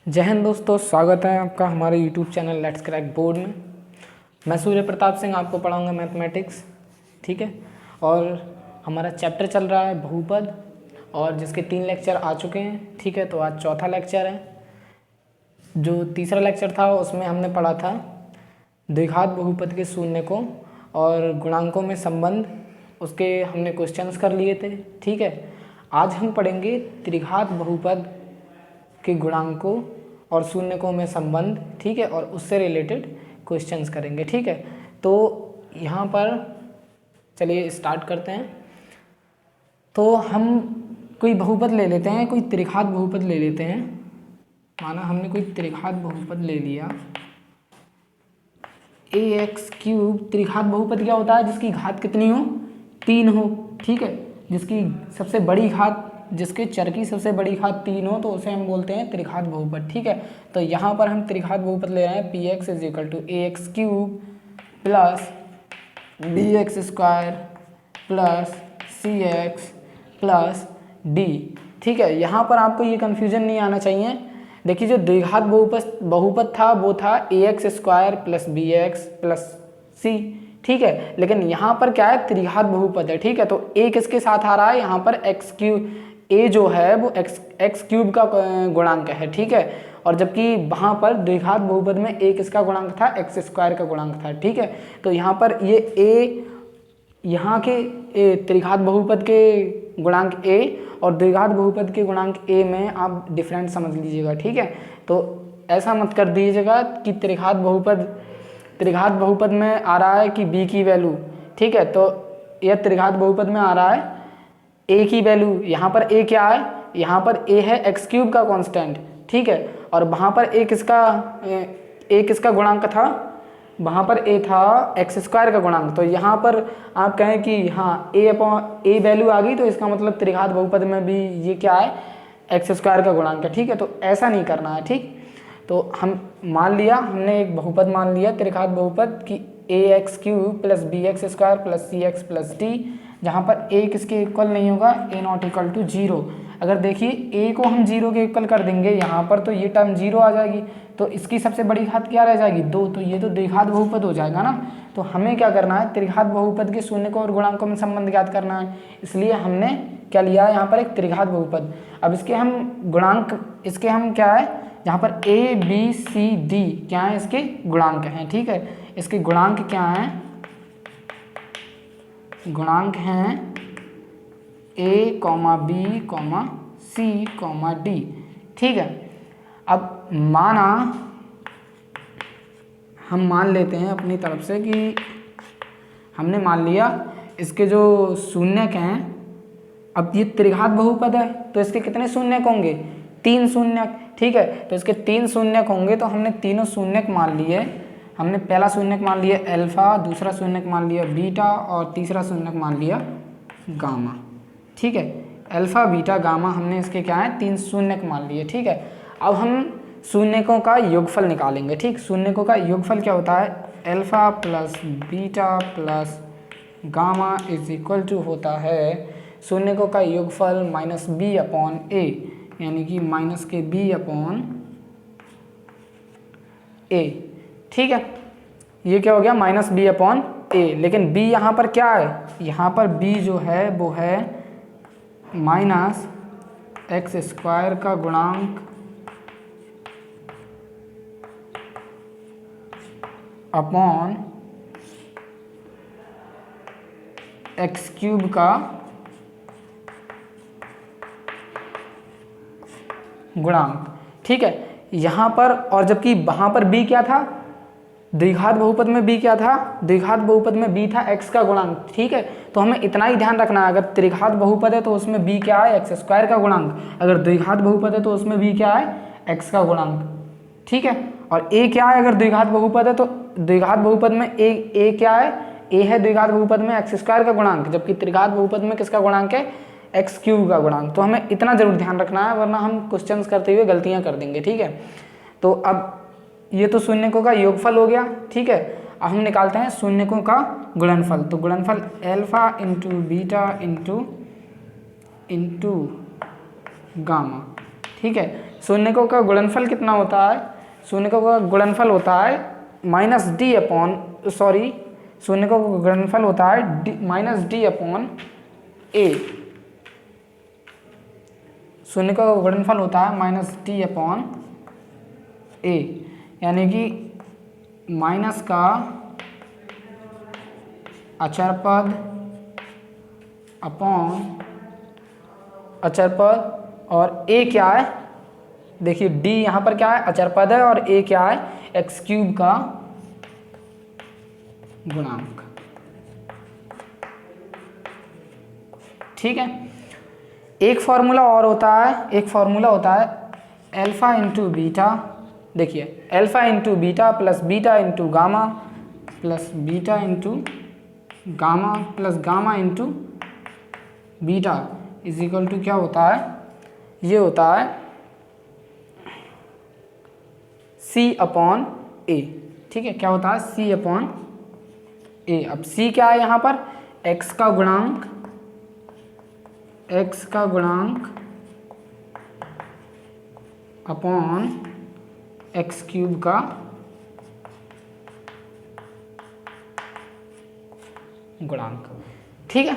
जय हिंद दोस्तों, स्वागत है आपका हमारे YouTube channel let's crack board में। मैं सूर्य प्रताप सिंह आपको पढ़ाऊंगा मैथमेटिक्स, ठीक है। और हमारा चैप्टर चल रहा है बहुपद, और जिसके 3 लेक्चर आ चुके हैं, ठीक है। तो आज चौथा लेक्चर है। जो तीसरा लेक्चर था उसमें हमने पढ़ा था द्विघात बहुपद के शून्य को और गुणांकों में संबंध, उसके हमने क्वेश्चंस कर लिए थे, ठीक है। आज हम पढ़ेंगे त्रिघात बहुपद के गुणांकों और शून्यकों में संबंध, ठीक है, और उससे रिलेटेड क्वेश्चंस करेंगे, ठीक है। तो यहाँ पर चलिए स्टार्ट करते हैं। तो हम कोई बहुपद ले लेते हैं, कोई त्रिघात बहुपद ले लेते हैं। माना हमने कोई त्रिघात बहुपद ले लिया ax3। त्रिघात बहुपद क्या होता है? जिसकी घात कितनी हो? 3 हो, ठीक है। जिसकी सबसे बड़ी घात, जिसके चर की सबसे बड़ी घात 3 हो, तो उसे हम बोलते हैं त्रिघात बहुपद, ठीक है। तो यहाँ पर हम त्रिघात बहुपद ले रहे हैं px = ax³ plus bx² plus cx plus d, ठीक है। यहाँ पर आपको ये कन्फ्यूजन नहीं आना चाहिए। देखिए, जो द्विघात बहुपद था वो था ax² plus bx plus c, ठीक है। लेकिन यहाँ पर क्या है? त्रिघात बहुपद है, ठीक है। तो a किसके साथ आ रहा है? यहाँ पर x³ a जो है वो x³ का गुणांक है, ठीक है। और जबकि वहाँ पर द्विघात बहुपद में a किसका गुणांक था? x² का गुणांक था, ठीक है। तो यहाँ पर ये a, यहाँ के त्रिघात बहुपद के गुणांक a और द्विघात बहुपद के गुणांक a में आप डिफरेंस समझ लीजिएगा, ठीक है। तो ऐसा मत कर दीजिएगा कि त्रिघात बहुपद में आ रहा है कि b की वैल्यू, ठीक है। तो यह त्रिघात बहुपद में आ रहा है a की वैल्यू। यहाँ पर a क्या है? यहाँ पर a है x³ का कांस्टेंट, ठीक है। और वहाँ पर a किसका गुणांक था? वहाँ पर a था x² का गुणांक। तो यहाँ पर आप कहें कि हाँ a वैल्यू आ गई, तो इसका मतलब त्रिघात बहुपद में भी ये क्या है? x² का गुणांक है, ठीक है। तो ऐसा नहीं करना है, ठीक। तो हम मान लिया, हमने एक बहुपद मान लिया त्रिघात बहुपद कि ax³ plus bx² plus cx plus d, जहाँ पर a किसके इक्वल नहीं होगा? a ≠ 0। अगर देखिए a को हम 0 के इक्वल कर देंगे यहाँ पर, तो ये टर्म 0 आ जाएगी। तो इसकी सबसे बड़ी घात क्या रह जाएगी? 2। तो ये तो द्विघात बहुपद हो जाएगा ना। तो हमें क्या करना है? त्रिघात बहुपद के शून्यकों और गुणांकों में संबंध ज्ञात करना है। इसलिए हमने क्या लिया? यहाँ पर एक त्रिघात बहुपद। अब इसके हम क्या है? यहाँ पर a b c d क्या है? इसके गुणांक हैं, ठीक है। इसके गुणांक क्या हैं? गुणांक हैं a, b, c, d, ठीक है। अब हम मान लेते हैं अपनी तरफ से कि हमने मान लिया इसके जो शून्यक हैं। अब ये त्रिघात बहुपद है, तो इसके कितने शून्यक होंगे? 3 शून्यक, ठीक है। तो इसके 3 शून्यक होंगे, तो हमने तीनों शून्यक मान लिए। हमने पहला शून्यक मान लिया अल्फा, दूसरा शून्यक मान लिया बीटा और तीसरा शून्यक मान लिया गामा, ठीक है। अल्फा, बीटा, गामा हमने इसके क्या है? 3 शून्यक मान लिए, ठीक है। अब हम शून्यकों का योगफल निकालेंगे, ठीक। शून्यकों का योगफल क्या होता है? Alpha plus beta plus gamma = होता है शून्यकों का योगफल -b/a, यानी कि -b/a, ठीक है। ये क्या हो गया? -b/a। लेकिन b यहाँ पर क्या है? यहाँ पर b जो है वो है -x² का गुणांक अपॉन x³ का गुणांक, ठीक है। यहाँ पर, और जबकि वहाँ पर b क्या था? द्विघात बहुपद में b क्या था? द्विघात बहुपद में b था x का गुणांक, ठीक है। तो हमें इतना ही ध्यान रखना है, अगर त्रिघात बहुपद है तो उसमें b क्या है? x² का गुणांक। अगर द्विघात बहुपद है तो उसमें b क्या है? x का गुणांक, ठीक है। और a क्या है? अगर द्विघात बहुपद है तो द्विघात बहुपद में a क्या है? a है द्विघात बहुपद में x² का गुणांक, जबकि त्रिघात बहुपद में किसका गुणांक है? x³ का गुणांक। तो हमें इतना जरूर ध्यान रखना है, वरना हम क्वेश्चंस करते हुए गलतियां कर देंगे, ठीक है। तो अब ये तो शून्यकों का योगफल हो गया, ठीक है। अब हम निकालते हैं शून्यकों का गुणनफल। तो गुणनफल alpha into beta into gamma, ठीक है। शून्यकों का गुणनफल कितना होता है? शून्यकों का गुणनफल होता है माइनस डी अपॉन शून्यकों का गुणनफल होता है माइनस डी अपॉन ए। शून्यकों का गुणनफल होता है माइनस डी अपॉन ए, यानी कि माइनस का अचर पद अपॉन अचर पद और ए क्या है? देखिए डी यहाँ पर क्या है? अचर पद है और ए क्या है? एक्स क्यूब का गुणांक। ठीक है। एक फॉर्मूला और होता है, एक फॉर्मूला होता है अल्फा इंटू बीटा। देखिए alpha into beta plus beta into gamma plus beta into gamma plus gamma into beta is equal to क्या होता है? ये होता है सी अपॉन ए। ठीक है, क्या होता है? सी अपॉन ए। अब सी क्या है यहाँ पर? एक्स का गुणांक, एक्स का गुणांक अपॉन एक्स क्यूब का गुणांक। ठीक है,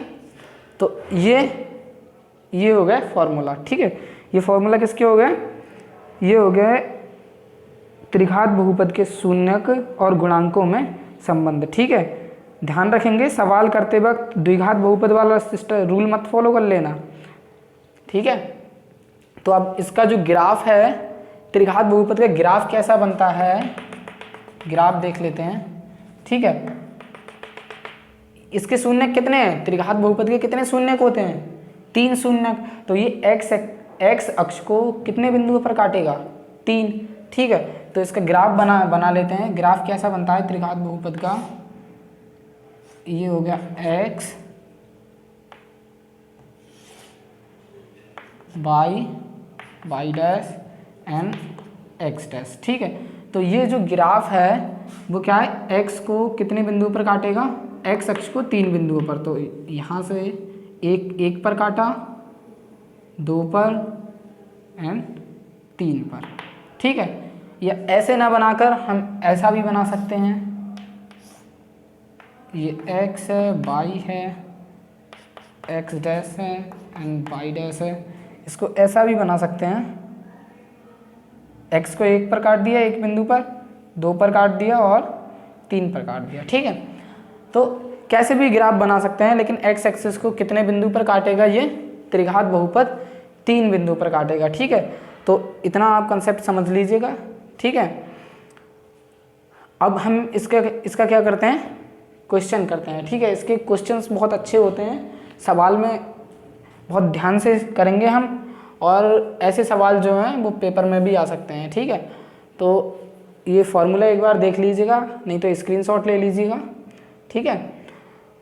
तो ये हो गया फॉर्मूला। ठीक है, ये फॉर्मूला किसके हो गए? ये हो गए त्रिघात बहुपद के शून्यक और गुणांकों में संबंध। ठीक है, ध्यान रखेंगे सवाल करते वक्त द्विघात बहुपद वाला सिस्टम रूल मत फॉलो कर लेना। ठीक है, तो अब इसका जो ग्राफ है त्रिघात बहुपद का ग्राफ कैसा बनता है, ग्राफ देख लेते हैं। ठीक है, इसके शून्यक कितने हैं? त्रिघात बहुपद के कितने शून्यक होते हैं? 3 शून्यक। तो ये एक्स अक्ष को कितने बिंदुओं पर काटेगा? 3। ठीक है, तो इसका ग्राफ बना लेते हैं। ग्राफ कैसा बनता है त्रिघात बहुपद का? ये हो गया x y dash and x dash. ठीक है, तो ये जो ग्राफ है वो क्या है? एक्स को कितने बिंदुओं पर काटेगा? एक्स अक्ष को 3 बिंदुओं पर। तो यहाँ से एक पर काटा, 2 पर एंड 3 पर। ठीक है, या ऐसे ना बनाकर हम ऐसा भी बना सकते हैं। ये एक्स है, वाई है, एक्स डैश है एंड वाई डैश है। इसको ऐसा भी बना सकते हैं, एक्स को 1 पर काट दिया एक बिंदु पर, 2 पर काट दिया और 3 पर काट दिया। ठीक है, तो कैसे भी ग्राफ बना सकते हैं, लेकिन एक्स एक्सिस को कितने बिंदु पर काटेगा? ये त्रिघात बहुपद 3 बिंदु पर काटेगा। ठीक है, तो इतना आप कंसेप्ट समझ लीजिएगा। ठीक है, अब हम इसका क्या करते हैं? क्वेश्चन करते हैं। ठीक है, इसके क्वेश्चंस बहुत अच्छे होते हैं, सवाल में बहुत ध्यान से करेंगे हम, और ऐसे सवाल जो हैं वो पेपर में भी आ सकते हैं। ठीक है, तो ये फॉर्मूला एक बार देख लीजिएगा, नहीं तो स्क्रीनशॉट ले लीजिएगा। ठीक है,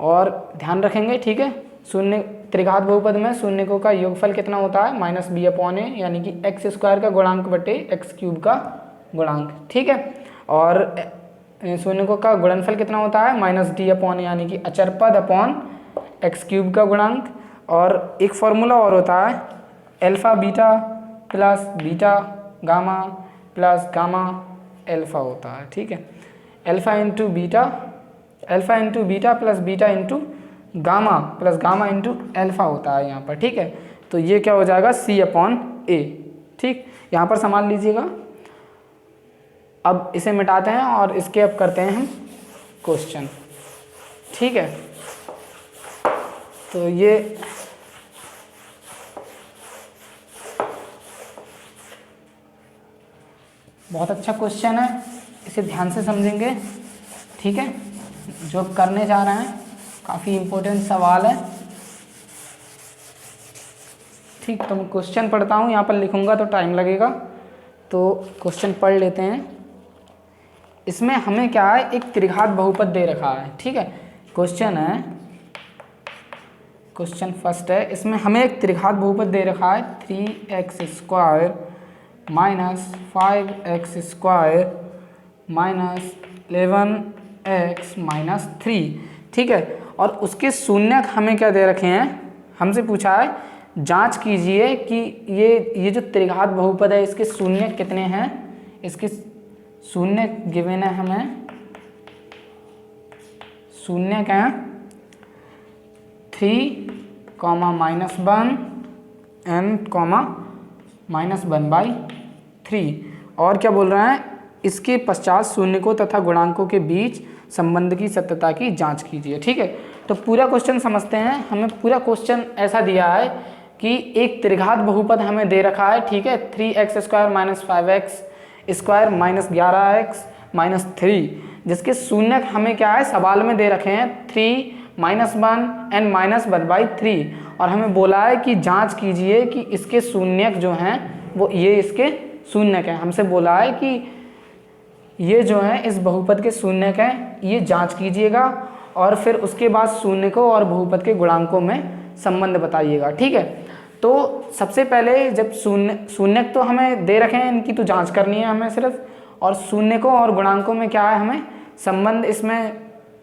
और ध्यान रखेंगे। ठीक है, शून्य त्रिघात बहुपद में शून्यकों का योगफल कितना होता है? माइनस बी अपॉन ए, यानी कि एक्स स्क्वायर का गुणांक बटे एक्स क्यूब का गुणांक। ठीक है, और शून्यकों का गुणनफल कितना होता है? माइनस डी अपॉन ए, यानी कि अचर पद अपॉन एक्स क्यूब का गुणांक। और एक फॉर्मूला और होता है alpha beta plus beta gamma plus gamma alpha होता है। ठीक है, alpha into beta plus beta into gamma plus gamma into alpha होता है यहाँ पर। ठीक है, तो ये क्या हो जाएगा? सी अपॉन ए। ठीक, यहाँ पर संभाल लीजिएगा। अब इसे मिटाते हैं और इसके अब करते हैं हम क्वेश्चन। ठीक है, तो ये बहुत अच्छा क्वेश्चन है, इसे ध्यान से समझेंगे। ठीक है, जो करने जा रहे हैं काफ़ी इम्पोर्टेंट सवाल है। ठीक, तो मैं क्वेश्चन पढ़ता हूँ, यहाँ पर लिखूँगा तो टाइम लगेगा, तो क्वेश्चन पढ़ लेते हैं। इसमें हमें क्या है? एक त्रिघात बहुपद दे रखा है। ठीक है, क्वेश्चन है, क्वेश्चन फर्स्ट है, इसमें हमें एक त्रिघात बहुपद दे रखा है 3x square minus 5x square minus 11x minus 3। ठीक है, और उसके शून्यक हमें क्या दे रखे हैं? हमसे पूछा है जांच कीजिए कि ये जो त्रिघात बहुपद है इसके शून्य कितने हैं। इसके शून्य गिवन है हमें, शून्य क्या है 3, -1 n, -1/3। और क्या बोल रहा है, इसके पश्चात शून्य तथा गुणांकों के बीच संबंध की सत्यता की जांच कीजिए। ठीक है, तो पूरा क्वेश्चन समझते हैं। हमें पूरा क्वेश्चन ऐसा दिया है कि एक त्रिघात बहुपद हमें दे रखा है। ठीक है, 3x² - 5x² - 11x - 3, जिसके शून्य हमें क्या है सवाल में दे रखे हैं 3, -1 n -1/3। और हमें बोला है कि जांच कीजिए कि इसके शून्यक जो हैं वो ये इसके शून्यक हैं। हमसे बोला है कि ये जो है इस बहुपद के शून्यक हैं, ये जांच कीजिएगा और फिर उसके बाद शून्यकों और बहुपद के गुणांकों में संबंध बताइएगा। ठीक है, तो सबसे पहले जब शून्यक तो हमें दे रखे हैं, इनकी तो जांच करनी है हमें सिर्फ, और शून्यकों और गुणांकों में क्या है हमें संबंध इसमें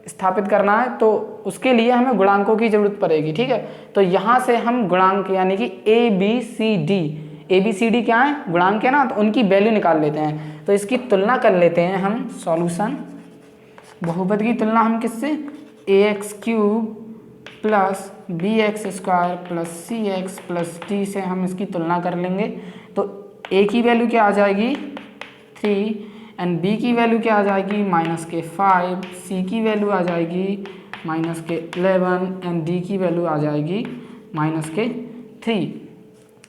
स्थापित करना है। तो उसके लिए हमें गुणांकों की जरूरत पड़ेगी। ठीक है, तो यहाँ से हम गुणांक यानी कि ए बी सी डी क्या है गुणांक है ना, तो उनकी वैल्यू निकाल लेते हैं। तो इसकी तुलना कर लेते हैं हम। सॉल्यूशन बहुपद की तुलना हम किससे, ax³ + bx² + cx + d से हम इसकी तुलना कर लेंगे। तो a की वैल्यू क्या आ जाएगी 3 एंड b की वैल्यू क्या आ जाएगी -5, c की वैल्यू आ जाएगी -11 एंड d की वैल्यू आ जाएगी -3।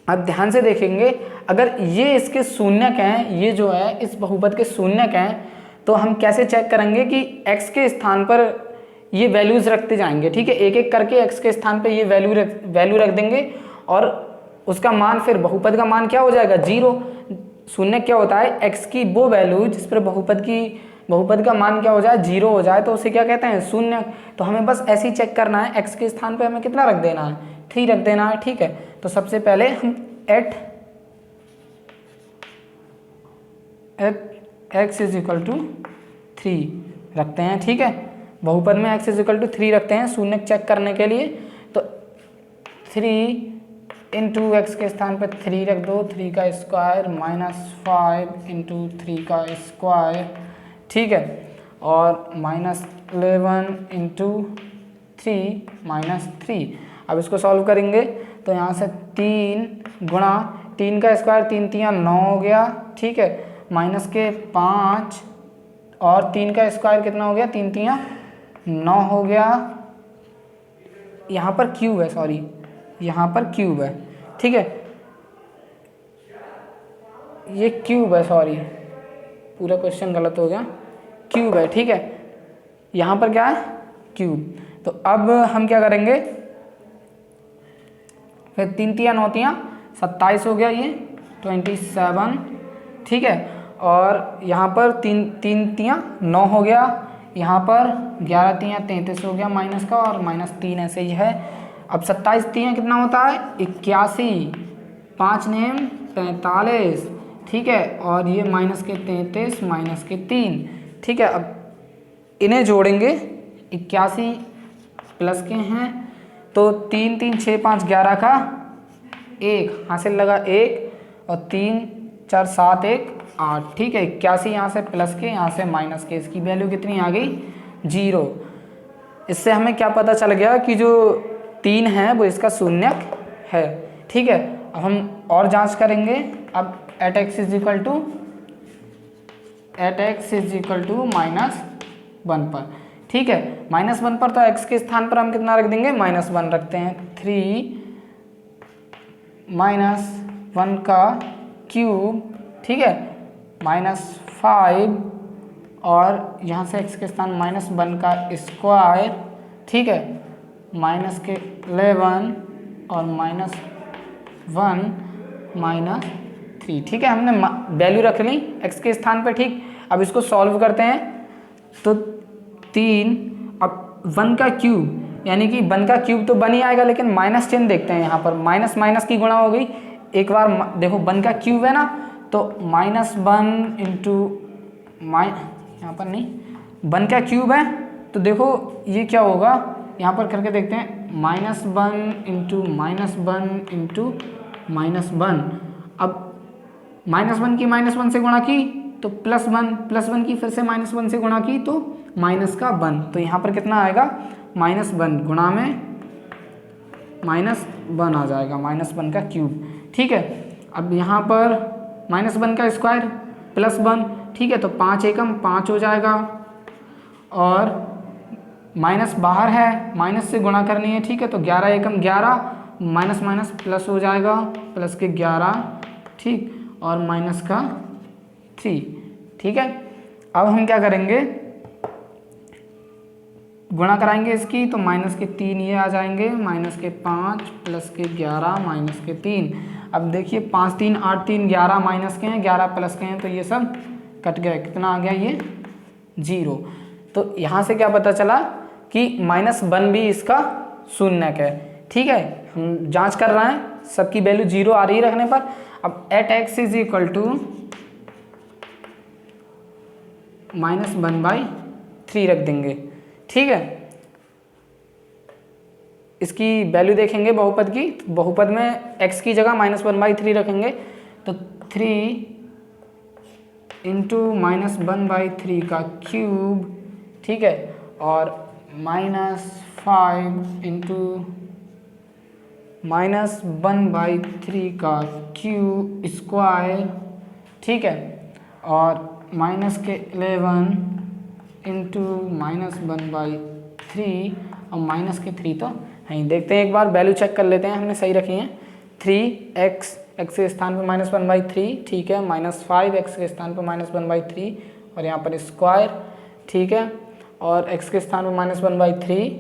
अब ध्यान से देखेंगे, अगर ये इसके शून्यक हैं, ये जो है इस बहुपद के शून्यक हैं, तो हम कैसे चेक करेंगे कि x के स्थान पर ये वैल्यूज़ रखते जाएंगे। ठीक है, एक एक करके x के स्थान पर ये वैल्यू रख देंगे और उसका मान, फिर बहुपद का मान क्या हो जाएगा 0। शून्य क्या होता है, x की वो वैल्यू जिस पर बहुपद का मान क्या हो जाए 0 हो जाए, तो उसे क्या कहते हैं शून्य। तो हमें बस ऐसे ही चेक करना है, x के स्थान पर हमें कितना रख देना है 3 रख देना है। ठीक है, तो सबसे पहले हम एट x = 3 रखते हैं। ठीक है, बहुपद में x = 3 रखते हैं शून्य चेक करने के लिए। तो 3 × x के स्थान पर 3 रख दो, 3 का स्क्वायर -5 × 3 का स्क्वायर। ठीक है, और -11 × 3 -3। अब इसको सॉल्व करेंगे तो यहाँ से 3 गुणा 3 का स्क्वायर 3 × 3 = 9 हो गया। ठीक है, -5 और 3 का स्क्वायर कितना हो गया 3 × 3 = 9 हो गया। यहाँ पर क्यूब है, सॉरी यहाँ पर क्यूब है। ठीक है, ये क्यूब है, सॉरी पूरा क्वेश्चन गलत हो गया, क्यूब है। ठीक है, यहाँ पर क्या है क्यूब। तो अब हम क्या करेंगे, फिर 3 × 3 = 9 × 27 हो गया, ये 27। ठीक है, और यहाँ पर 3 × 3 = 9 हो गया, यहाँ पर 11 × 3 = 33 हो गया माइनस का, और -3 ऐसे ही है। अब 27 × 3 कितना होता है 81, 5 नेम 45। ठीक है, और ये -33 -3। ठीक है, अब इन्हें जोड़ेंगे, 81 प्लस के हैं तो 3 3 6 5 11 का 1 हासिल लगा 1, और 3 4 7 1 8। ठीक है, 81 यहाँ से प्लस के, यहाँ से माइनस के, इसकी वैल्यू कितनी आ गई 0। इससे हमें क्या पता चल गया कि जो 3 है वो इसका शून्यक है। ठीक है, अब हम और जांच करेंगे। अब एट x = -1 पर। ठीक है, -1 पर तो x के स्थान पर हम कितना रख देंगे -1 रखते हैं। 3 -1 का क्यूब। ठीक है, -5 और यहाँ से x के स्थान -1 का स्क्वायर। ठीक है, -11 और -1 -3। ठीक है, हमने वैल्यू रख ली x के स्थान पर। ठीक, अब इसको सॉल्व करते हैं तो 3, अब 1 का क्यूब यानी कि 1 का क्यूब तो 1 ही आएगा, लेकिन माइनस चिन्ह देखते हैं यहाँ पर, माइनस माइनस की गुणा हो गई। एक बार देखो 1 का क्यूब है ना, तो -1 यहाँ पर नहीं, 1 का क्यूब है तो देखो ये क्या होगा, यहाँ पर करके देखते हैं -1 इंटू -1 इंटू -1। अब -1 की -1 से गुणा की तो +1, +1 की फिर से -1 से गुणा की तो -1, तो यहाँ पर कितना आएगा -1 गुणा में -1 आ जाएगा, -1 का क्यूब। ठीक है, अब यहाँ पर -1 का स्क्वायर +1, ठीक है, तो 5 एकम 5 हो जाएगा, और माइनस बाहर है, माइनस से गुणा करनी है, ठीक है, तो 11 एकम 11, माइनस माइनस प्लस हो जाएगा, प्लस के 11, ठीक, और माइनस का 3। ठीक है, अब हम क्या करेंगे, गुणा कराएंगे इसकी, तो माइनस के 3 ये आ जाएंगे, माइनस के 5 प्लस के 11 माइनस के 3। अब देखिए 5 3 8 3 11 माइनस के हैं, 11 प्लस के हैं, तो ये सब कट गए, कितना आ गया ये 0। तो यहाँ से क्या पता चला कि -1 भी इसका शून्यक है। ठीक है, हम जांच कर रहे हैं, सबकी वैल्यू 0 आ रही है रखने पर। अब at x is equal to -1/3 रख देंगे। ठीक है, इसकी वैल्यू देखेंगे बहुपद की, तो बहुपद में x की जगह -1/3 रखेंगे, तो 3 इंटू -1/3 का क्यूब, ठीक है, और -5 इंटू -1/3 का क्यूब स्क्वायर, ठीक है, और -11 इंटू -1/3, और -3 तो है। देखते हैं एक बार वैल्यू चेक कर लेते हैं, हमने सही रखी है। 3x, x के स्थान पर -1/3, ठीक है, -5 x के स्थान पर -1/3, और यहाँ पर स्क्वायर, ठीक है, और x के स्थान पर -1/3,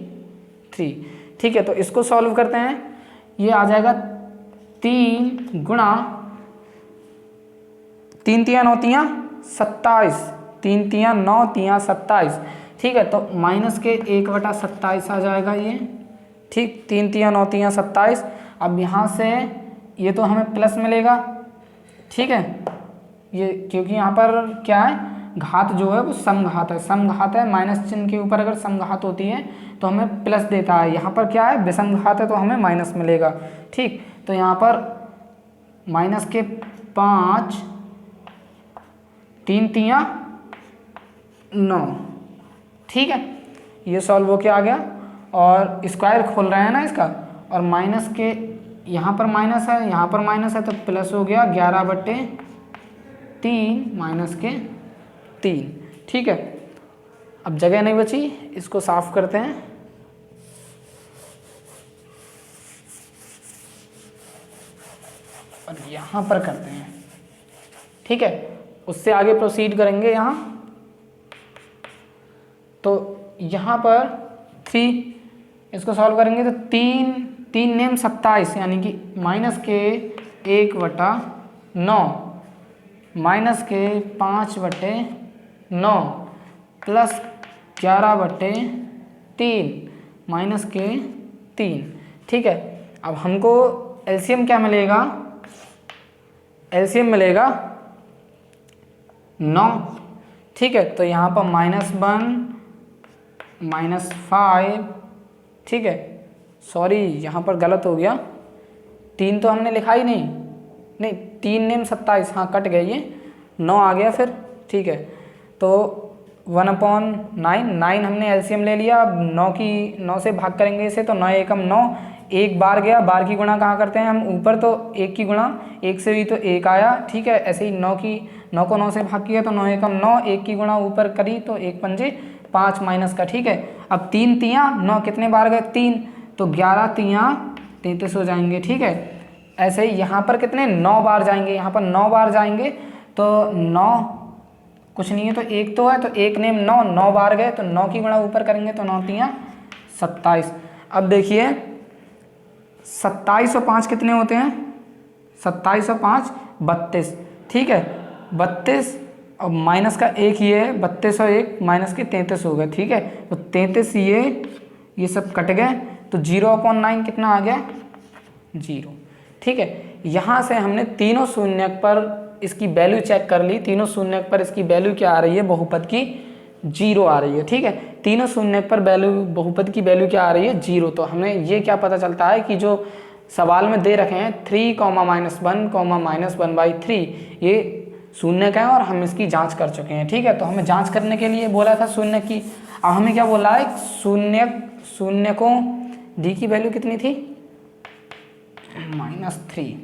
3। ठीक है, तो इसको सॉल्व करते हैं, ये आ जाएगा 3 गुणा 3 तिया 9 तिया 27, 3 तिया 9 तिया 27। ठीक है, तो माइनस के 1/27 आ जाएगा ये। ठीक, 3 तिया 9 तिया 27। अब यहाँ से ये तो हमें प्लस मिलेगा, ठीक है, ये क्योंकि यहाँ पर क्या है, घात जो है वो समघात है, समघात है, माइनस चिन्ह के ऊपर अगर समघात होती है तो हमें प्लस देता है। यहाँ पर क्या है, विषमघात है, तो हमें माइनस मिलेगा। ठीक, तो यहाँ पर माइनस के 5, 3 तिया 9। ठीक है, ये सॉल्व होके आ गया, और स्क्वायर खोल रहे हैं ना इसका, और माइनस के यहाँ पर माइनस है, यहाँ पर माइनस है, तो प्लस हो गया 11/3 माइनस के 3। ठीक है, अब जगह नहीं बची, इसको साफ करते हैं। और यहाँ पर करते हैं। ठीक है, उससे आगे प्रोसीड करेंगे। यहाँ तो यहाँ पर 3, इसको सॉल्व करेंगे तो 3 नेम 27, यानी कि माइनस के 1/9 माइनस के 5/9 प्लस 11/3 माइनस के 3। ठीक है, अब हमको एलसीएम क्या मिलेगा, एलसीएम मिलेगा 9। ठीक है, तो यहाँ पर -1 -5, ठीक है, सॉरी यहाँ पर गलत हो गया, 3 तो हमने लिखा ही नहीं, 3 नेम 27, हाँ कट गए ये, 9 आ गया फिर। ठीक है, तो 1/9, 9 हमने एलसीएम ले लिया। अब 9 से भाग करेंगे इसे, तो 9 एकम 9, 1 बार गया, बार की गुणा कहाँ करते हैं हम, ऊपर, तो 1 की गुणा 1 से भी तो 1 आया। ठीक है, ऐसे ही 9 को 9 से भाग किया तो 9 एकम 9, 1 की गुणा ऊपर करी तो 1 पंजे 5 माइनस का। ठीक है, अब 3 तिया 9 कितने बार गए, 3, तो 11 तिया 33 हो जाएंगे। ठीक है, ऐसे ही यहाँ पर कितने 9 बार जाएंगे, यहाँ पर 9 बार जाएंगे, तो 9 कुछ नहीं है, तो 1 तो है, तो 1 नेम 9 बार गए, तो 9 की गुणा ऊपर करेंगे तो 9 तिया 27। अब देखिए 27 और 5 कितने होते हैं, 27 और 5 32। ठीक है, 32 और माइनस का 1 ये है, 32 और 1 माइनस के 33 हो गए। ठीक है, तो 33 ये सब कट गए, तो 0/9 कितना आ गया, 0। ठीक है, यहाँ से हमने तीनों शून्यक पर इसकी वैल्यू चेक कर ली, तीनों शून्यक पर इसकी वैल्यू क्या आ रही है, बहुपद की 0 आ रही है। ठीक है, तीनों शून्य पर वैल्यू बहुपद की वैल्यू क्या आ रही है 0। तो हमें ये क्या पता चलता है कि जो सवाल में दे रखे हैं 3, -1, -1/3 ये शून्य का है और हम इसकी जांच कर चुके हैं। ठीक है, तो हमें जांच करने के लिए बोला था शून्य की। अब हमें क्या बोला है, शून्य को डी की वैल्यू कितनी थी -3।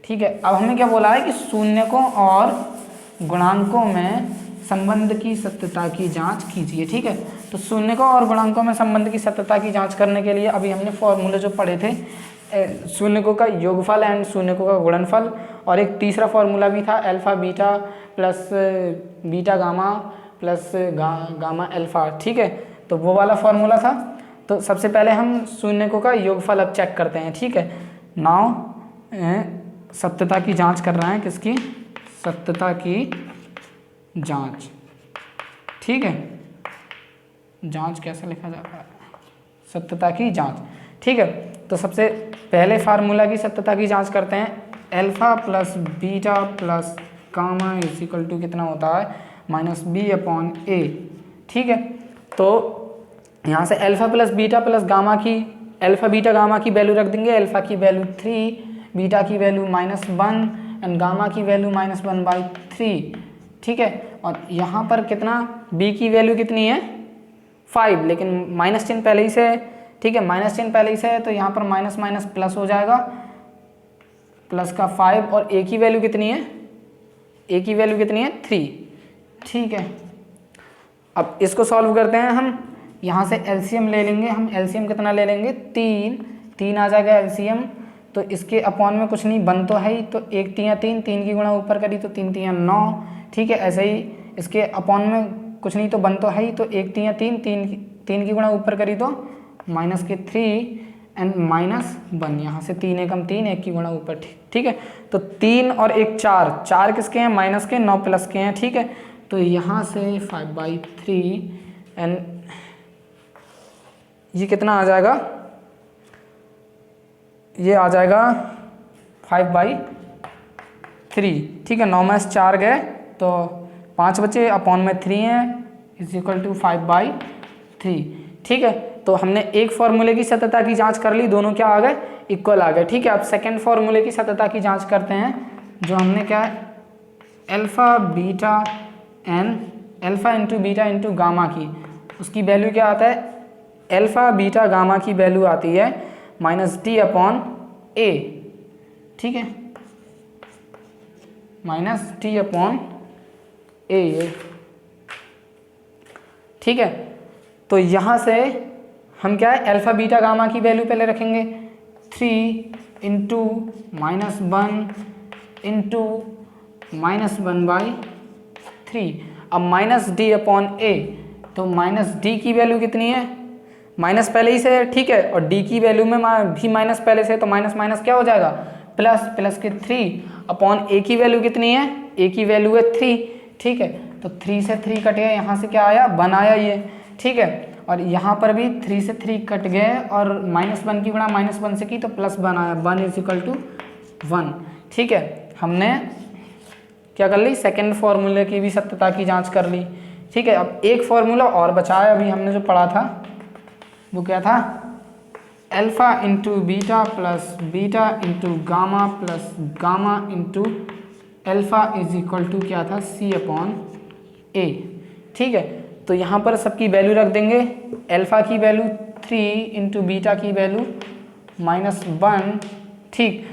ठीक है, अब हमें क्या बोला है कि शून्यकों और गुणांकों में संबंध की सत्यता की जांच कीजिए। ठीक है, तो शून्यकों और गुणांकों में संबंध की सत्यता की जांच करने के लिए अभी हमने फॉर्मूले जो पढ़े थे, शून्यकों का योगफल एंड शून्यकों का गुणनफल, और एक तीसरा फॉर्मूला भी था alpha beta plus beta gamma plus gamma alpha. ठीक है, तो वो वाला फॉर्मूला था। तो सबसे पहले हम शून्यकों का योगफल अब चेक करते हैं। ठीक है, नाउ सत्यता की जांच कर रहे हैं, किसकी, सत्यता की जांच। ठीक है, जांच कैसे लिखा जाता है, सत्यता की जांच। ठीक है, तो सबसे पहले फार्मूला की सत्यता की जांच करते हैं। Alpha plus beta plus gamma is equal to कितना होता है -b/a। ठीक है, तो यहाँ से alpha plus beta plus gamma की, अल्फा बीटा गामा की वैल्यू रख देंगे। अल्फा की वैल्यू 3, बीटा की वैल्यू -1 एंड गामा की वैल्यू -1/3। ठीक है, और यहाँ पर कितना, b की वैल्यू कितनी है 5, लेकिन माइनस चिन्ह पहले ही से है। ठीक है, माइनस चिन्ह पहले ही से है तो यहाँ पर माइनस माइनस प्लस हो जाएगा, प्लस का 5, और a की वैल्यू कितनी है, a की वैल्यू कितनी है 3। ठीक है, अब इसको सॉल्व करते हैं हम। यहाँ से एलसीएम ले लेंगे हम, एलसीएम कितना ले लेंगे 3 आ जाएगा एलसीएम। तो इसके अपॉन में कुछ नहीं, बन तो है ही, तो 1 3 3, 3 की गुणा ऊपर करी तो 3 3 9। ठीक है, ऐसे ही इसके अपॉन में कुछ नहीं तो बन तो है ही, तो 1 3 3 की गुणा ऊपर करी तो -3 एंड -1, यहाँ से 3 एकम 3, 1 की गुणा ऊपर। ठीक है, तो 3 और 1 4 किसके हैं, माइनस के, 9 प्लस के हैं। ठीक है, तो यहाँ से 5/3 एंड ये कितना आ जाएगा, ये आ जाएगा 5/3। ठीक है, 9 में 4 गए तो 5 बचे, अपॉन में 3 है, इज इक्वल टू 5/3। ठीक है, तो हमने एक फॉर्मूले की सत्यता की जांच कर ली, दोनों क्या आ गए, इक्वल आ गए। ठीक है, अब सेकंड फॉर्मूले की सत्यता की जांच करते हैं, जो हमने क्या है, alpha beta and alpha into beta into gamma की, उसकी वैल्यू क्या आता है, अल्फा बीटा गामा की वैल्यू आती है -d/a। ठीक है, -d/a। ठीक है, तो यहाँ से हम क्या है, अल्फा बीटा गामा की वैल्यू पहले रखेंगे, 3 इंटू -1 इंटू -1/3। अब -d/a, तो -d की वैल्यू कितनी है, माइनस पहले ही से है। ठीक है, और d की वैल्यू में भी माइनस पहले से, तो माइनस माइनस क्या हो जाएगा, प्लस के 3/a की वैल्यू कितनी है, a की वैल्यू है 3। ठीक है, तो 3 से 3 कट गया, यहाँ से क्या आया, 1 आया ये। ठीक है, और यहाँ पर भी 3 से 3 कट गए, और -1 की गुणा -1 से की तो +1 आया, 1 इज इक्वल टू 1। ठीक है, हमने क्या कर ली, सेकेंड फॉर्मूले की भी सत्यता की जांच कर ली। ठीक है, अब एक फॉर्मूला और बचा है, अभी हमने जो पढ़ा था वो क्या था, alpha into beta plus beta into gamma plus gamma into alpha is equal to क्या था, c/a। ठीक है, तो यहाँ पर सबकी वैल्यू रख देंगे। अल्फा की वैल्यू 3 इंटू बीटा की वैल्यू -1, ठीक,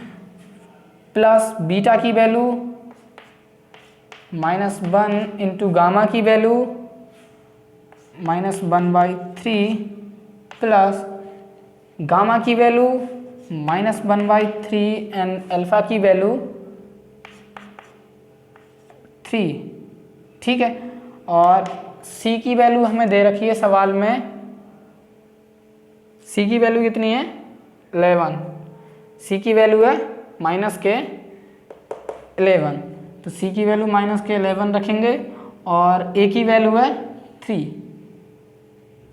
प्लस बीटा की वैल्यू -1 इंटू गामा की वैल्यू -1/3 प्लस गामा की वैल्यू -1/3 एंड अल्फा की वैल्यू 3। ठीक है, और c की वैल्यू हमें दे रखी है सवाल में, c की वैल्यू कितनी है 11, c की वैल्यू है -11, तो c की वैल्यू -11 रखेंगे, और a की वैल्यू है 3।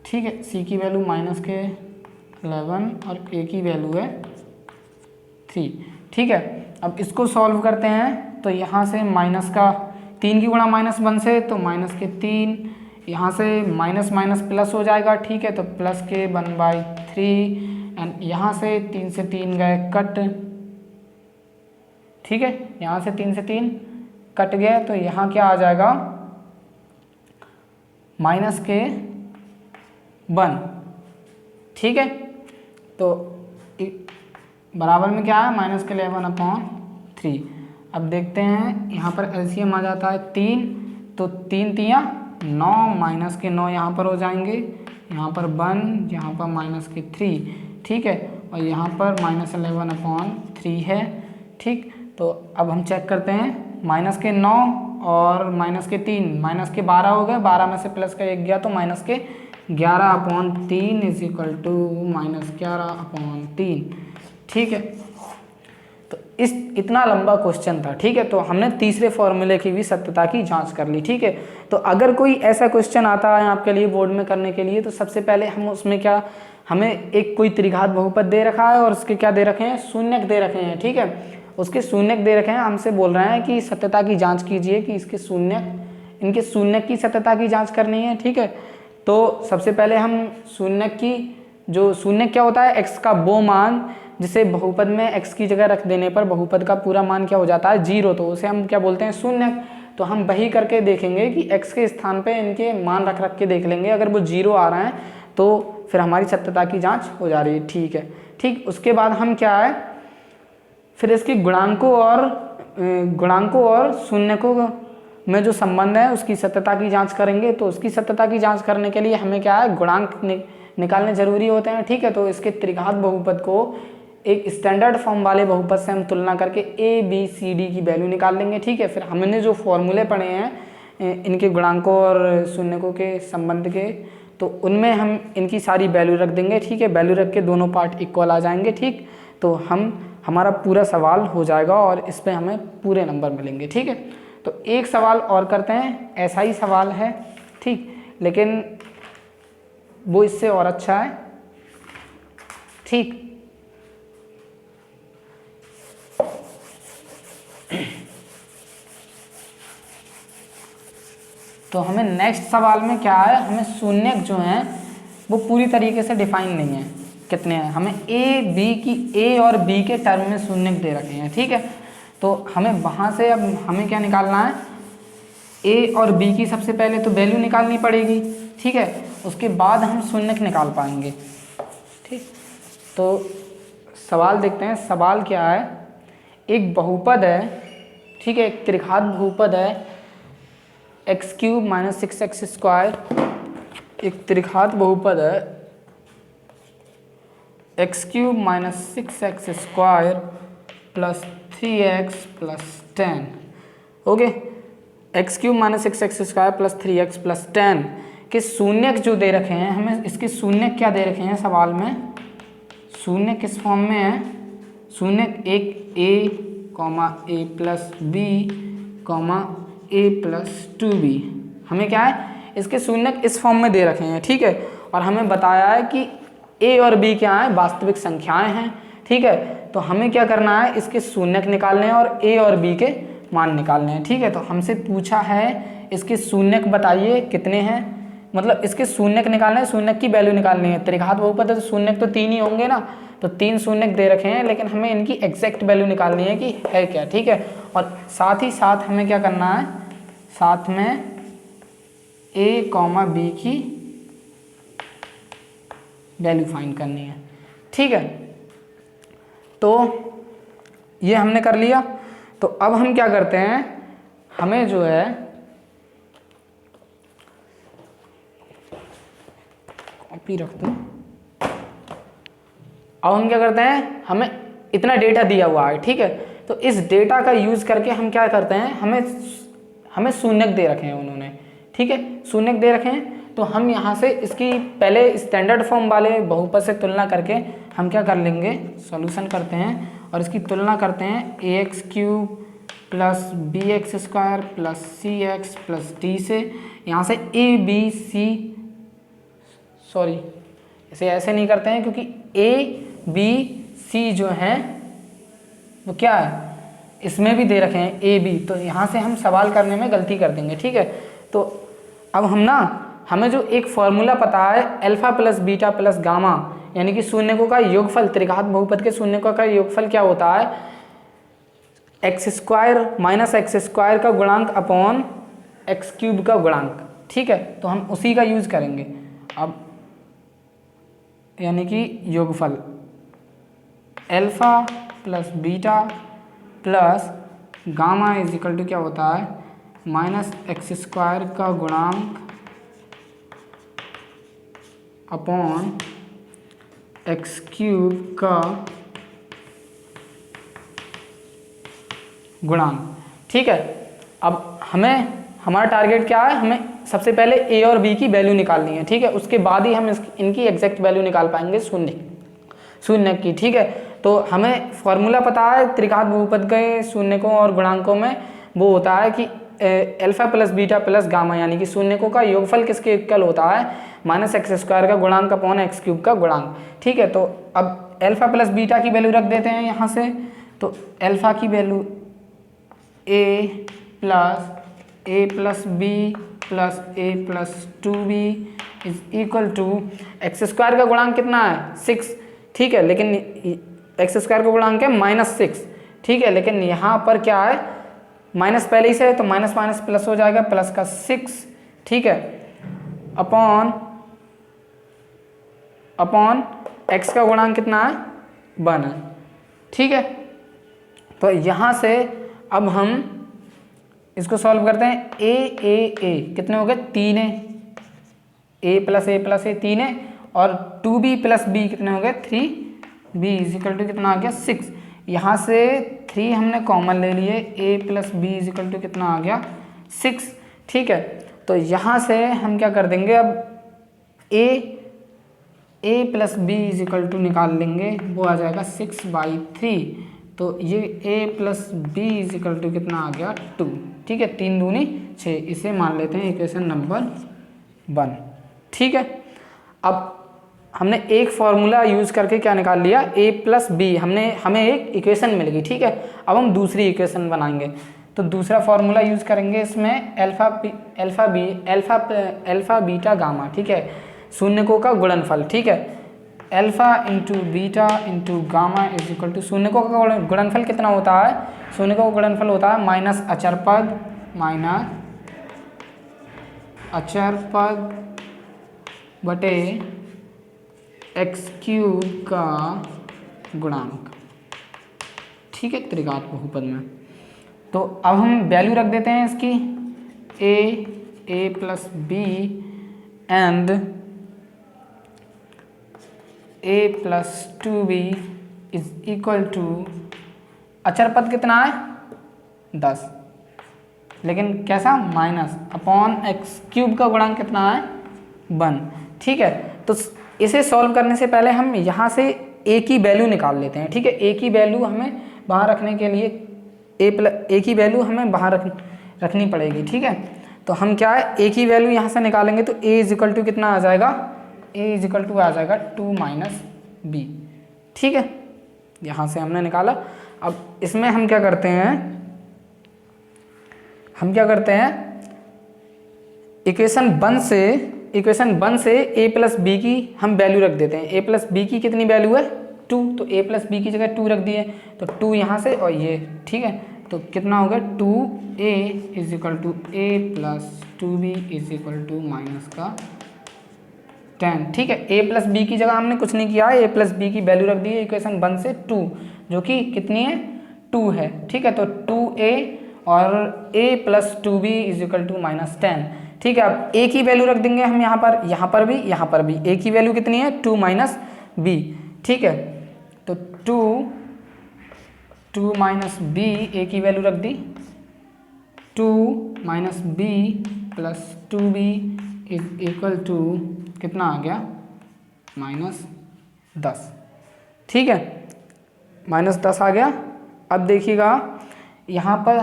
ठीक है, c की वैल्यू -11 और a की वैल्यू है 3। ठीक है, अब इसको सॉल्व करते हैं, तो यहाँ से माइनस का 3 की गुणा -1 से, तो -3 यहाँ से माइनस माइनस प्लस हो जाएगा, ठीक है। तो प्लस के 1/3 एंड यहाँ से 3 से 3 गए कट, ठीक है। यहाँ से 3 से 3 कट गया, तो यहाँ क्या आ जाएगा माइनस के 1, ठीक है। तो बराबर में क्या है माइनस के 11/3। अब देखते हैं यहाँ पर एलसीएम आ जाता है 3, तो 3 तिया 9, माइनस के 9 यहाँ पर हो जाएंगे, यहाँ पर 1, यहाँ पर माइनस के 3, ठीक है। और यहाँ पर माइनस 11/3 है, ठीक। तो अब हम चेक करते हैं, माइनस के 9 और माइनस के 3, माइनस के 12 हो गए, 12 में से प्लस का 1 गया तो माइनस के 11/3 इज इक्वल टू माइनस 11/3, ठीक है। तो इतना लंबा क्वेश्चन था, ठीक है। तो हमने तीसरे फॉर्मूले की भी सत्यता की जांच कर ली, ठीक है। तो अगर कोई ऐसा क्वेश्चन आता है आपके लिए बोर्ड में करने के लिए, तो सबसे पहले हम उसमें क्या, हमें एक कोई त्रिघात बहुपद दे रखा है और उसके क्या दे रखे हैं, शून्यक दे रखे हैं, ठीक है। उसके शून्यक दे रखे हैं, हमसे बोल रहे हैं कि सत्यता की जांच कीजिए कि इसके शून्यक, इनके शून्यक की सत्यता की जांच करनी है, ठीक है। तो सबसे पहले हम शून्यक की, जो शून्यक क्या होता है, x का वो मान जिसे बहुपद में x की जगह रख देने पर बहुपद का पूरा मान क्या हो जाता है 0, तो उसे हम क्या बोलते हैं शून्यक। तो हम वही करके देखेंगे कि x के स्थान पे इनके मान रख रख के देख लेंगे, अगर वो 0 आ रहा है तो फिर हमारी सत्यता की जांच हो जा रही है, ठीक है, ठीक। उसके बाद हम क्या है, फिर इसके गुणांकों और शून्यकों में जो संबंध है उसकी सत्यता की जांच करेंगे। तो उसकी सत्यता की जांच करने के लिए हमें क्या है, गुणांक निकालने जरूरी होते हैं, ठीक है। तो इसके त्रिघात बहुपद को एक स्टैंडर्ड फॉर्म वाले बहुपद से हम तुलना करके ए बी सी डी की वैल्यू निकाल लेंगे, ठीक है। फिर हमने जो फॉर्मूले पढ़े हैं इनके गुणांकों और शून्यकों के संबंध के, तो उनमें हम इनकी सारी वैल्यू रख देंगे, ठीक है। वैल्यू रख के दोनों पार्ट इक्वल आ जाएंगे, ठीक। तो हमारा पूरा सवाल हो जाएगा और इस पर हमें पूरे नंबर मिलेंगे, ठीक है। तो एक सवाल और करते हैं, ऐसा ही सवाल है, ठीक, लेकिन वो इससे और अच्छा है, ठीक। तो हमें नेक्स्ट सवाल में क्या है, हमें शून्यक जो हैं वो पूरी तरीके से डिफाइन नहीं है, कितने हैं, हमें ए और बी के टर्म में शून्यक दे रखे हैं, ठीक है। तो हमें वहाँ से अब हमें क्या निकालना है, ए और बी की सबसे पहले तो वैल्यू निकालनी पड़ेगी, ठीक है। उसके बाद हम शून्यक निकाल पाएंगे, ठीक। तो सवाल देखते हैं, सवाल क्या है, एक बहुपद है, ठीक है, एक त्रिघात बहुपद है x³ - 6x², एक त्रिघात बहुपद है x³ - 6x² + 3x + 10, okay. x³ - 6x² + 3x + 10 के शून्यक जो दे रखे हैं, हमें इसके शून्यक क्या दे रखे हैं सवाल में, शून्यक किस फॉर्म में है, शून्यक एक a, a + b, a + 2b, हमें क्या है, इसके शून्यक इस फॉर्म में दे रखे हैं, ठीक है। और हमें बताया है कि a और b क्या है, वास्तविक संख्याएं हैं, ठीक है। तो हमें क्या करना है, इसके शून्यक निकालने हैं और a और b के मान निकालने हैं, ठीक है। तो हमसे पूछा है इसके शून्यक बताइए कितने हैं, मतलब इसके शून्यक निकालने हैं, शून्यक की वैल्यू निकालनी है। त्रिघात बहुपद है तो शून्यक तो 3 ही होंगे ना, तो 3 शून्यक दे रखे हैं, लेकिन हमें इनकी एग्जैक्ट वैल्यू निकालनी है कि है क्या, ठीक है। और साथ ही साथ हमें क्या करना है, साथ में a, b की वैल्यू फाइंड करनी है, ठीक है। तो ये हमने कर लिया। तो अब हम क्या करते हैं, हमें जो है कॉपी रख दूं, अब हम क्या करते हैं, हमें इतना डेटा दिया हुआ है, ठीक है। तो इस डेटा का यूज करके हम क्या करते हैं, हमें शून्यक दे रखे हैं उन्होंने, ठीक है, शून्यक दे रखे हैं। तो हम यहाँ से इसकी पहले स्टैंडर्ड फॉर्म वाले बहुपद से तुलना करके हम क्या कर लेंगे, सॉल्यूशन करते हैं और इसकी तुलना करते हैं ax³ + bx² + cx + d से। यहाँ से a b c, सॉरी इसे ऐसे नहीं करते हैं क्योंकि a b c जो हैं वो क्या है, इसमें भी दे रखे हैं a b, तो यहाँ से हम सवाल करने में गलती कर देंगे, ठीक है। तो अब हम ना हमें जो एक फॉर्मूला पता है alpha plus beta plus gamma यानी कि शून्यकों का योगफल, त्रिघात बहुपद के शून्यकों का योगफल क्या होता है, x square minus x square का गुणांक अपॉन एक्स क्यूब का गुणांक। ठीक है, तो हम उसी का यूज करेंगे अब, यानी कि योगफल alpha plus beta plus gamma is equal to क्या होता है, माइनस एक्स स्क्वायर का गुणांक अपॉन एक्स क्यूब का गुणांक। ठीक है, अब हमें हमारा टारगेट क्या है, हमें सबसे पहले ए और बी की वैल्यू निकालनी है। ठीक है, उसके बाद ही हम इनकी एग्जैक्ट वैल्यू निकाल पाएंगे शून्य की। ठीक है, तो हमें फॉर्मूला पता है त्रिघात बहुपद के शून्यकों और गुणांकों में वो होता है कि alpha plus beta plus gamma यानी कि शून्यकों का योगफल किसके इक्वल होता है, माइनस एक्स स्क्वायर का गुणांक अपॉन एक्स क्यूब का गुणांक। ठीक है, तो अब अल्फा प्लस बीटा की वैल्यू रख देते हैं यहाँ से, तो अल्फा की value a plus b plus a plus 2b is equal to x square का गुणांक कितना है 6। ठीक है, लेकिन एक्स स्क्वायर का गुणांक है -6। ठीक है, लेकिन यहाँ पर क्या है, माइनस पहले ही से है तो माइनस माइनस प्लस हो जाएगा, प्लस का 6। ठीक है, अपॉन एक्स का गुणांक कितना है 1 है। ठीक है, तो यहाँ से अब हम इसको सॉल्व करते हैं। ए कितने हो गए 3 है, ए प्लस ए 3 है, और 2b प्लस बी कितने हो गए 3b इज इक्वल टू कितना आ गया 6। यहाँ से 3 हमने कॉमन ले लिए, a plus b is equal to कितना आ गया 6। ठीक है, तो यहाँ से हम क्या कर देंगे, अब a plus b is equal to निकाल लेंगे, वो आ जाएगा 6/3। तो ये a plus b is equal to कितना आ गया 2। ठीक है, 3 दूनी 6, इसे मान लेते हैं इक्वेशन नंबर 1। ठीक है, अब हमने एक फॉर्मूला यूज़ करके क्या निकाल लिया, a प्लस बी, हमें एक इक्वेशन मिल गई। ठीक है, अब हम दूसरी इक्वेशन बनाएंगे, तो दूसरा फॉर्मूला यूज़ करेंगे इसमें अल्फा बीटा गामा। ठीक है, शून्यकों का गुणनफल। ठीक है, alpha into beta into gamma is equal to, शून्यकों का गुणनफल कितना होता है, शून्यकों का गुणनफल होता है माइनस अचर पद बटे एक्स क्यूब का गुणांक। ठीक है, त्रिघात बहुपद में। तो अब हम वैल्यू रख देते हैं इसकी, a plus b and a plus 2b is equal to, अचर पद कितना है 10, लेकिन कैसा माइनस अपॉन एक्स क्यूब का गुणांक कितना है 1। ठीक है, तो इसे सॉल्व करने से पहले हम यहाँ से a की वैल्यू निकाल लेते हैं। ठीक है, a की वैल्यू हमें बाहर रखने के लिए a की वैल्यू हमें बाहर रखनी पड़ेगी। ठीक है, तो हम क्या है a की वैल्यू यहाँ से निकालेंगे, तो a इज इक्वल टू कितना आ जाएगा, a इज इक्वल टू आ जाएगा 2 माइनस b। ठीक है, यहाँ से हमने निकाला। अब इसमें हम क्या करते हैं, इक्वेशन 1 से a प्लस बी की हम वैल्यू रख देते हैं। a प्लस बी की कितनी वैल्यू है 2, तो a प्लस बी की जगह 2 रख दिए, तो 2 यहाँ से और ये। ठीक है, तो कितना हो गया 2a is equal to a plus 2b is equal to minus का 10। ठीक है, a प्लस बी की जगह हमने कुछ नहीं किया है, a प्लस बी की वैल्यू रख दी है इक्वेशन 1 से 2, जो कि कितनी है 2 है। ठीक है, तो 2a और a plus 2b is equal to minus 10। ठीक है, अब a की वैल्यू रख देंगे हम यहाँ पर भी a की वैल्यू कितनी है 2 माइनस b। ठीक है, तो 2 माइनस b a की वैल्यू रख दी, 2 minus b plus 2b is equal to कितना आ गया -10। ठीक है, -10 आ गया। अब देखिएगा यहाँ पर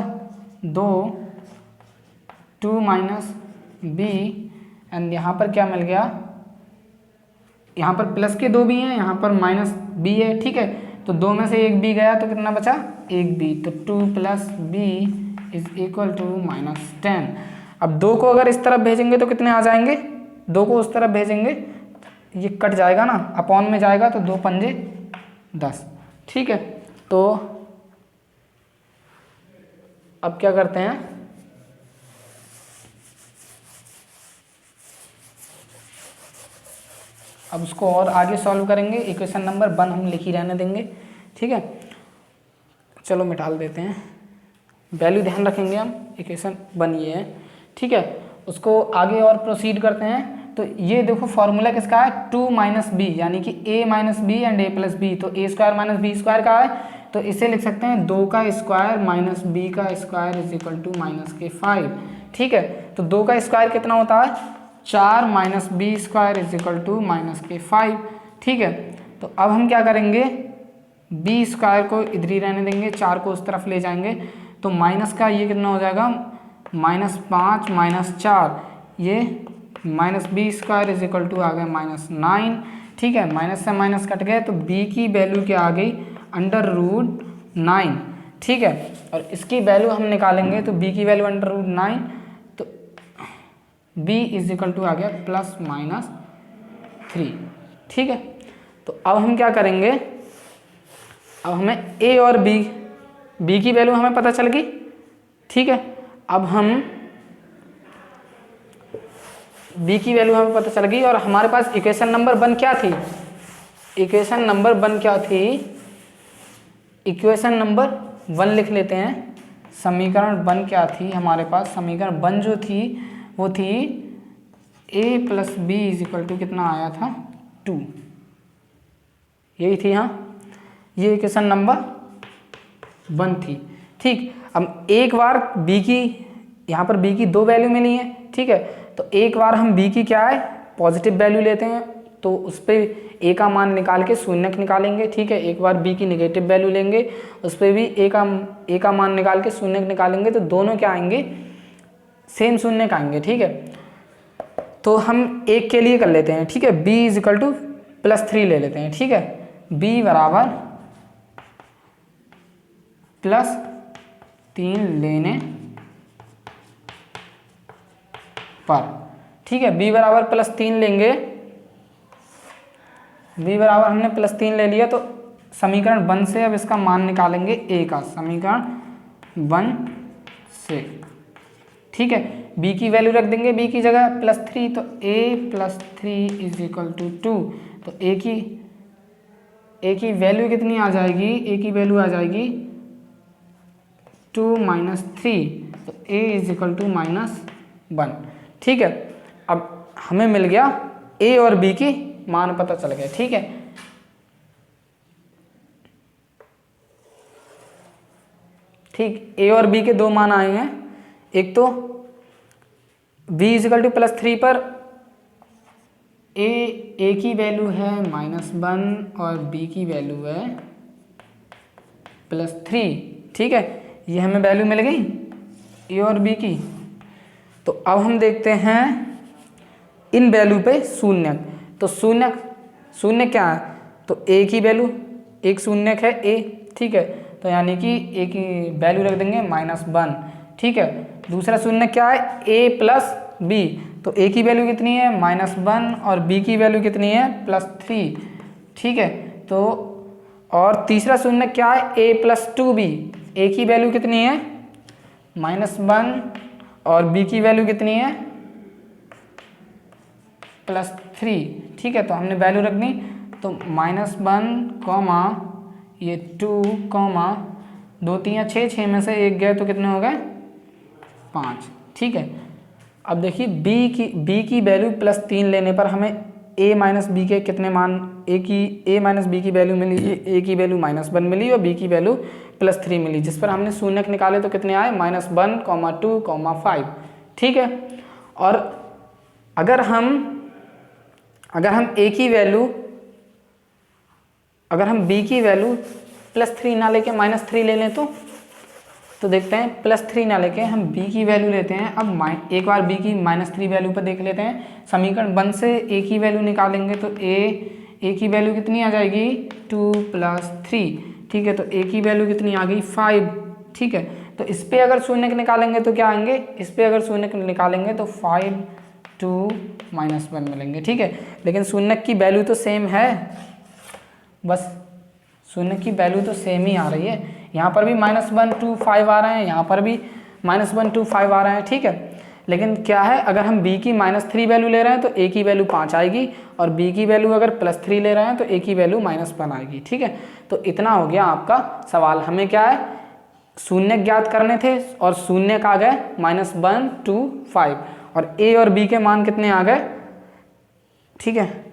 2 माइनस b एंड यहाँ पर क्या मिल गया, यहाँ पर प्लस के 2 भी हैं, यहाँ पर माइनस b है। ठीक है, तो 2 में से 1 b गया तो कितना बचा 1 b, तो 2 plus b is equal to -10। अब 2 को अगर इस तरफ भेजेंगे तो कितने आ जाएंगे 2 को उस तरफ भेजेंगे, ये कट जाएगा ना, अपॉन में जाएगा तो 2 पंजे 10। ठीक है, तो अब क्या करते हैं, अब उसको और आगे सॉल्व करेंगे। इक्वेशन नंबर 1 हम लिख ही रहने देंगे। ठीक है, चलो मिटाल देते हैं, वैल्यू ध्यान रखेंगे हम, इक्वेशन 1 ये है। ठीक है, उसको आगे और प्रोसीड करते हैं। तो ये देखो फॉर्मूला किसका है, 2 माइनस बी, यानी कि a minus b and a plus b. तो a square minus b square का है, तो इसे लिख सकते हैं 2 का स्क्वायर माइनस बी का square is equal to minus के 5। ठीक है, तो 2 का स्क्वायर कितना होता है, 4 minus b square is equal to minus के 5। ठीक है, तो अब हम क्या करेंगे, बी स्क्वायर को इधर ही रहने देंगे, 4 को उस तरफ ले जाएंगे, तो माइनस का ये कितना हो जाएगा, -5 माइनस 4, ये minus b square is equal to आ गया -9। ठीक है, माइनस से माइनस कट गए, तो बी की वैल्यू क्या आ गई, √9। ठीक है, और इसकी वैल्यू हम निकालेंगे, तो बी की वैल्यू √9, तो b इज इक्वल टू आ गया ±3। ठीक है, तो अब हम क्या करेंगे, अब हमें a और b की वैल्यू हमें पता चल गई। ठीक है, अब हम b की वैल्यू हमें पता चल गई, और हमारे पास इक्वेशन नंबर 1 क्या थी, इक्वेशन नंबर 1 क्या थी, इक्वेशन नंबर 1 लिख लेते हैं। समीकरण 1 क्या थी हमारे पास, समीकरण 1 जो थी वो थी a plus b is equal to कितना आया था, 2, यही थी। हाँ, ये इक्वेशन नंबर 1 थी। ठीक, अब एक बार b की, यहाँ पर b की 2 वैल्यू मिली है। ठीक है, तो एक बार हम b की क्या है, पॉजिटिव वैल्यू लेते हैं, तो उस पर a का मान निकाल के शून्यक निकालेंगे। ठीक है, एक बार b की नेगेटिव वैल्यू लेंगे, उस पर भी a का मान निकाल के शून्यक निकालेंगे, तो दोनों क्या आएंगे, सेम शून्यक आएंगे। ठीक है, तो हम एक के लिए कर लेते हैं। ठीक है, b इज इक्वल टू +3 ले लेते हैं। ठीक है, b बराबर +3 लेने पर, ठीक है, b बराबर +3 लेंगे, b बराबर हमने +3 ले लिया, तो समीकरण 1 से अब इसका मान निकालेंगे a का, समीकरण 1 से। ठीक है, b की वैल्यू रख देंगे b की जगह +3, तो a + 3 इज इक्वल टू 2। तो a की वैल्यू कितनी आ जाएगी, a की वैल्यू आ जाएगी 2 - 3, तो a इज इक्वल टू -1। ठीक है, अब हमें मिल गया a और b की मान पता चल गया। ठीक है, ठीक, a और b के 2 मान आए हैं। एक तो b इज इक्वल टू +3 पर a की वैल्यू है -1 और b की वैल्यू है +3। ठीक है, ये हमें वैल्यू मिल गई a और b की। तो अब हम देखते हैं इन वैल्यू पे शून्यक, तो शून्य क्या है, तो a की वैल्यू, एक शून्यक है a। ठीक है, तो यानी कि a की वैल्यू रख देंगे -1। ठीक है, दूसरा शून्य क्या है, a प्लस b, तो a की वैल्यू कितनी है -1 और b की वैल्यू कितनी है +3। ठीक है, तो और तीसरा शून्य क्या है, a + 2b, a की वैल्यू कितनी है -1 और b की वैल्यू कितनी है +3। ठीक है, तो हमने वैल्यू रख दी, तो -1, ये 2, 2 3 या 6, 6 में से एक गए तो कितने हो गए 5। ठीक है, अब देखिए b की वैल्यू +3 लेने पर हमें a माइनस बी के कितने मान, a माइनस बी की वैल्यू मिली, a की वैल्यू -1 मिली और b की वैल्यू +3 मिली, जिस पर हमने शून्यक निकाले तो कितने आए -1, 2, 5। ठीक है, और अगर हम a की वैल्यू, अगर हम b की वैल्यू +3 ना लेके -3 ले लें तो देखते हैं, +3 ना लेके हम b की वैल्यू लेते हैं। अब एक बार b की -3 वैल्यू पर देख लेते हैं। समीकरण 1 से a की वैल्यू निकालेंगे, तो a की वैल्यू कितनी आ जाएगी 2 + 3। ठीक है, तो a की वैल्यू कितनी आ गई 5। ठीक है, तो इस पर अगर शून्य निकालेंगे तो क्या आएंगे, इस पर अगर शून्य निकालेंगे तो 5, 2 - 1 मिलेंगे। ठीक है, लेकिन शून्य की वैल्यू तो सेम है, बस शून्य की वैल्यू तो सेम ही आ रही है। यहाँ पर भी -1 2 5 आ रहे हैं, यहाँ पर भी -1 2 5 आ रहे हैं। ठीक है, लेकिन क्या है, अगर हम b की -3 वैल्यू ले रहे हैं तो a की वैल्यू 5 आएगी, और b की वैल्यू अगर +3 ले रहे हैं तो a की वैल्यू -1 आएगी। ठीक है, तो इतना हो गया आपका सवाल। हमें क्या है, शून्य ज्ञात करने थे और शून्य का आ गए -1 2 5, और a और b के मान कितने आ गए। ठीक है,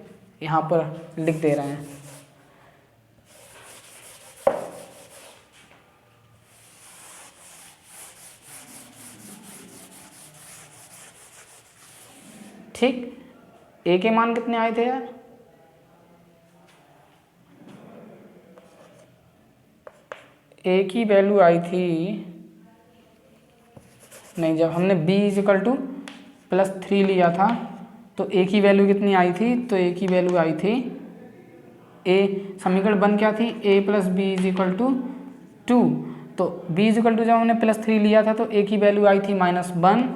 यहाँ पर लिख दे रहे हैं। ठीक, a के मान कितने आए थे यार, a की वैल्यू आई थी, नहीं, जब हमने b = +3 लिया था तो a की वैल्यू कितनी आई थी, तो a की वैल्यू आई थी, a समीकरण बन क्या थी, a + b = 2, तो b = जब हमने +3 लिया था तो a की वैल्यू आई थी -1,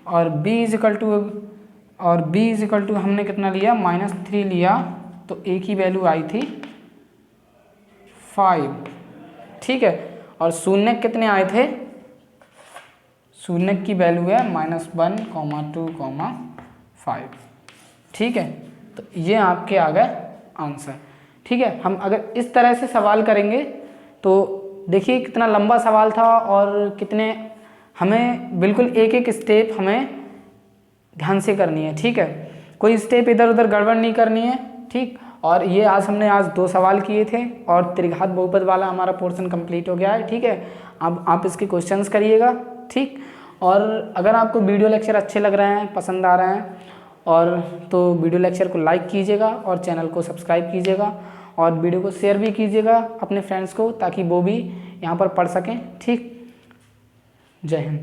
और b = हमने कितना लिया, -3 लिया, तो a की वैल्यू आई थी 5। ठीक है, और शून्य कितने आए थे, शून्य की वैल्यू है -1, 2, 5। ठीक है, तो ये आपके आ गए आंसर। ठीक है, हम अगर इस तरह से सवाल करेंगे तो देखिए कितना लंबा सवाल था, और कितने हमें बिल्कुल एक एक स्टेप हमें ध्यान से करनी है। ठीक है, कोई स्टेप इधर उधर गड़बड़ नहीं करनी है। ठीक, और ये हमने आज 2 सवाल किए थे, और त्रिघात बहुपद वाला हमारा पोर्शन कंप्लीट हो गया है। ठीक है, अब आप इसके क्वेश्चंस करिएगा। ठीक, और अगर आपको वीडियो लेक्चर अच्छे लग रहे हैं, पसंद आ रहे हैं, और तो वीडियो लेक्चर को लाइक कीजिएगा और चैनल को सब्सक्राइब कीजिएगा, और वीडियो को शेयर भी कीजिएगा अपने फ्रेंड्स को, ताकि वो भी यहाँ पर पढ़ सकें। ठीक, जय हिंद।